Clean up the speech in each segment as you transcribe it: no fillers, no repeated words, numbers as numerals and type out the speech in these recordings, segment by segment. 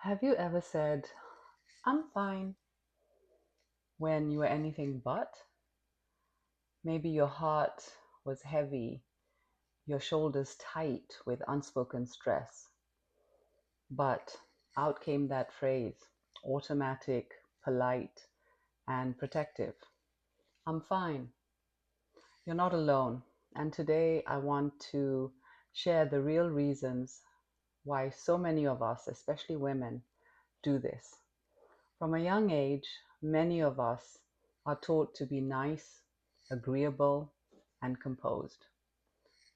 Have you ever said, I'm fine, when you were anything but? Maybe your heart was heavy, your shoulders tight with unspoken stress, but out came that phrase, automatic, polite, and protective. I'm fine. You're not alone. And today I want to share the real reasons why so many of us, especially women, do this. From a young age, many of us are taught to be nice, agreeable, and composed.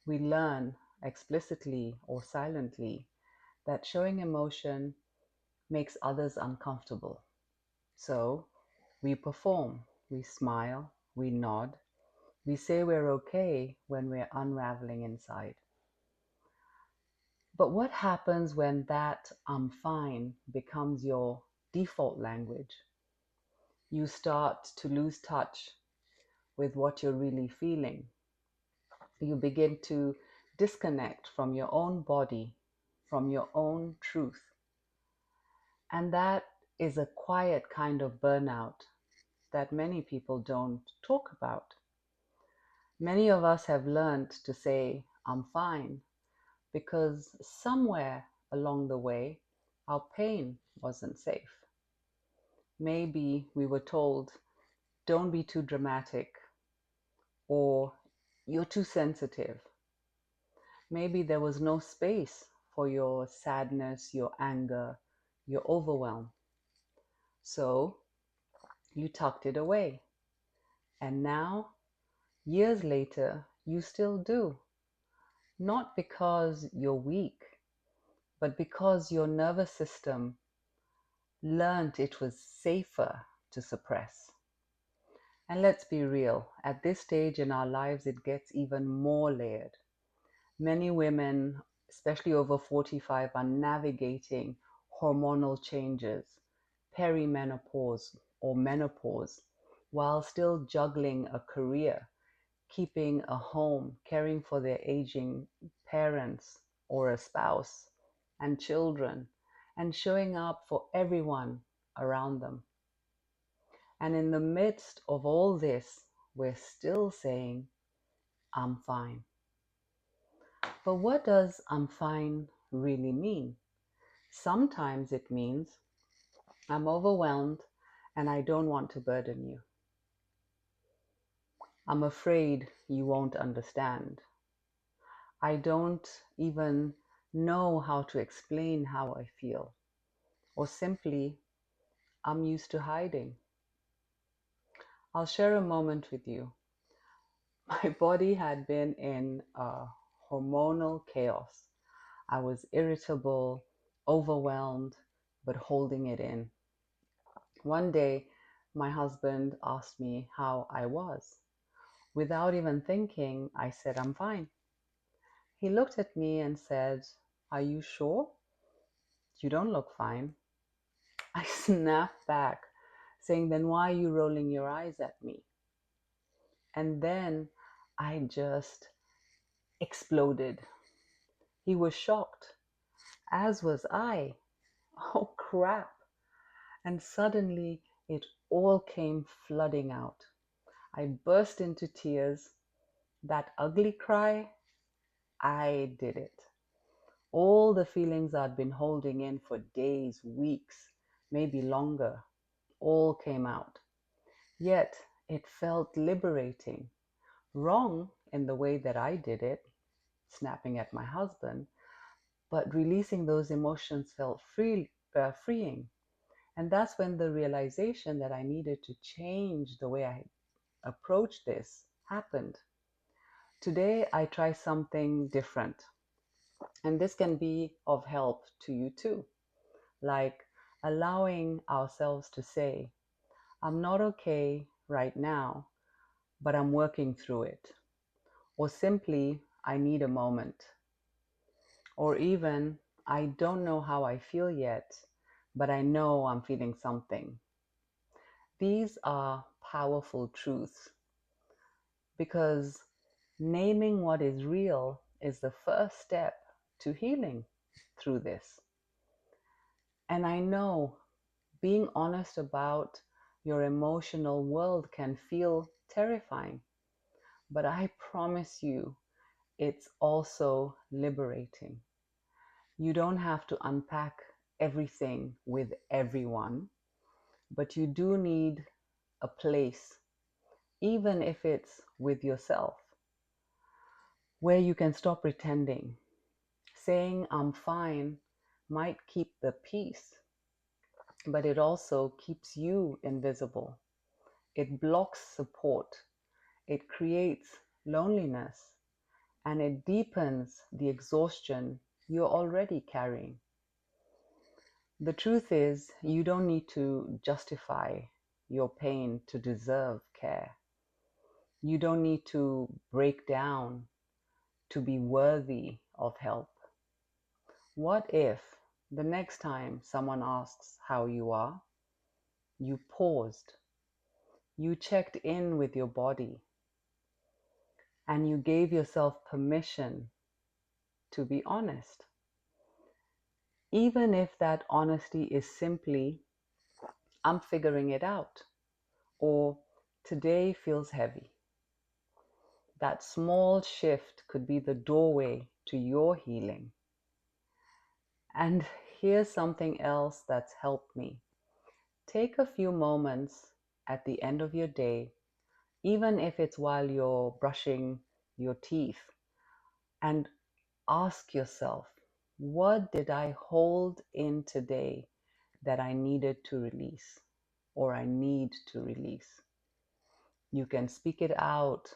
We learn, explicitly or silently, that showing emotion makes others uncomfortable. So we perform, we smile, we nod, we say we're okay when we're unraveling inside. But what happens when that I'm fine becomes your default language? You start to lose touch with what you're really feeling. You begin to disconnect from your own body, from your own truth. And that is a quiet kind of burnout that many people don't talk about. Many of us have learned to say, I'm fine, because somewhere along the way, our pain wasn't safe. Maybe we were told, don't be too dramatic, or you're too sensitive. Maybe there was no space for your sadness, your anger, your overwhelm. So you tucked it away. And now, years later, you still do. Not because you're weak, but because your nervous system learned it was safer to suppress. And let's be real, at this stage in our lives, it gets even more layered. Many women, especially over 45, are navigating hormonal changes, perimenopause or menopause, while still juggling a career, keeping a home, caring for their aging parents or a spouse and children, and showing up for everyone around them. And in the midst of all this, we're still saying, I'm fine. But what does I'm fine really mean? Sometimes it means I'm overwhelmed and I don't want to burden you. I'm afraid you won't understand. I don't even know how to explain how I feel. Or simply, I'm used to hiding. I'll share a moment with you. My body had been in a hormonal chaos. I was irritable, overwhelmed, but holding it in. One day, my husband asked me how I was. Without even thinking, I said, I'm fine. He looked at me and said, Are you sure? You don't look fine. I snapped back, saying, Then why are you rolling your eyes at me? And then I just exploded. He was shocked, as was I. Oh crap. And suddenly it all came flooding out. I burst into tears. That ugly cry, I did it. All the feelings I'd been holding in for days, weeks, maybe longer, all came out. Yet it felt liberating. Wrong in the way that I did it, snapping at my husband, but releasing those emotions felt freeing. And that's when the realization that I needed to change the way I approached this happened. Today, I try something different, and this can be of help to you too, like allowing ourselves to say, I'm not okay right now, but I'm working through it. Or simply, I need a moment. Or even, I don't know how I feel yet, but I know I'm feeling something. These are powerful truths because naming what is real is the first step to healing through this. And I know being honest about your emotional world can feel terrifying, but I promise you, it's also liberating. You don't have to unpack everything with everyone, but you do need a place, even if it's with yourself, where you can stop pretending. Saying I'm fine might keep the peace, but it also keeps you invisible. It blocks support, it creates loneliness, and it deepens the exhaustion you're already carrying. The truth is, you don't need to justify your pain to deserve care. You don't need to break down to be worthy of help. What if the next time someone asks how you are, you paused, you checked in with your body, and you gave yourself permission to be honest? Even if that honesty is simply, I'm figuring it out, or today feels heavy. That small shift could be the doorway to your healing. And here's something else that's helped me. Take a few moments at the end of your day, even if it's while you're brushing your teeth, and ask yourself, what did I hold in today that I needed to release or I need to release? You can speak it out.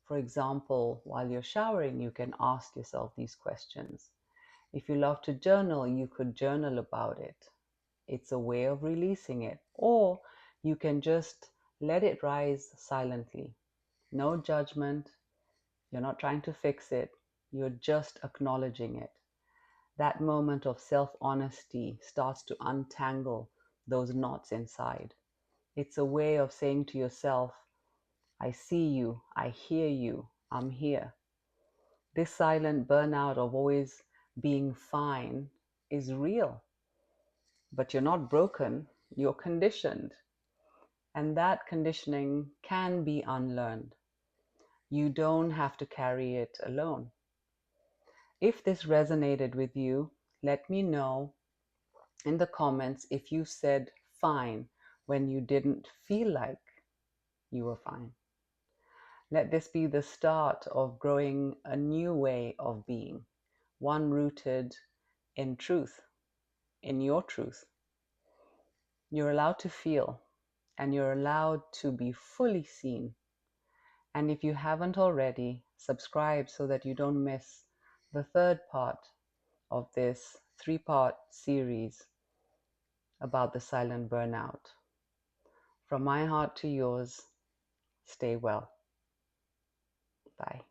For example, while you're showering, you can ask yourself these questions. If you love to journal, you could journal about it. It's a way of releasing it. Or you can just let it rise silently. No judgment. You're not trying to fix it. You're just acknowledging it. That moment of self-honesty starts to untangle those knots inside. It's a way of saying to yourself, I see you, I hear you, I'm here. This silent burnout of always being fine is real, but you're not broken, you're conditioned. And that conditioning can be unlearned. You don't have to carry it alone. If this resonated with you, let me know in the comments if you said fine when you didn't feel like you were fine. Let this be the start of growing a new way of being, one rooted in truth, in your truth. You're allowed to feel, and you're allowed to be fully seen. And if you haven't already, subscribe so that you don't miss the third part of this 3-part series about the silent burnout. From my heart to yours, stay well. Bye.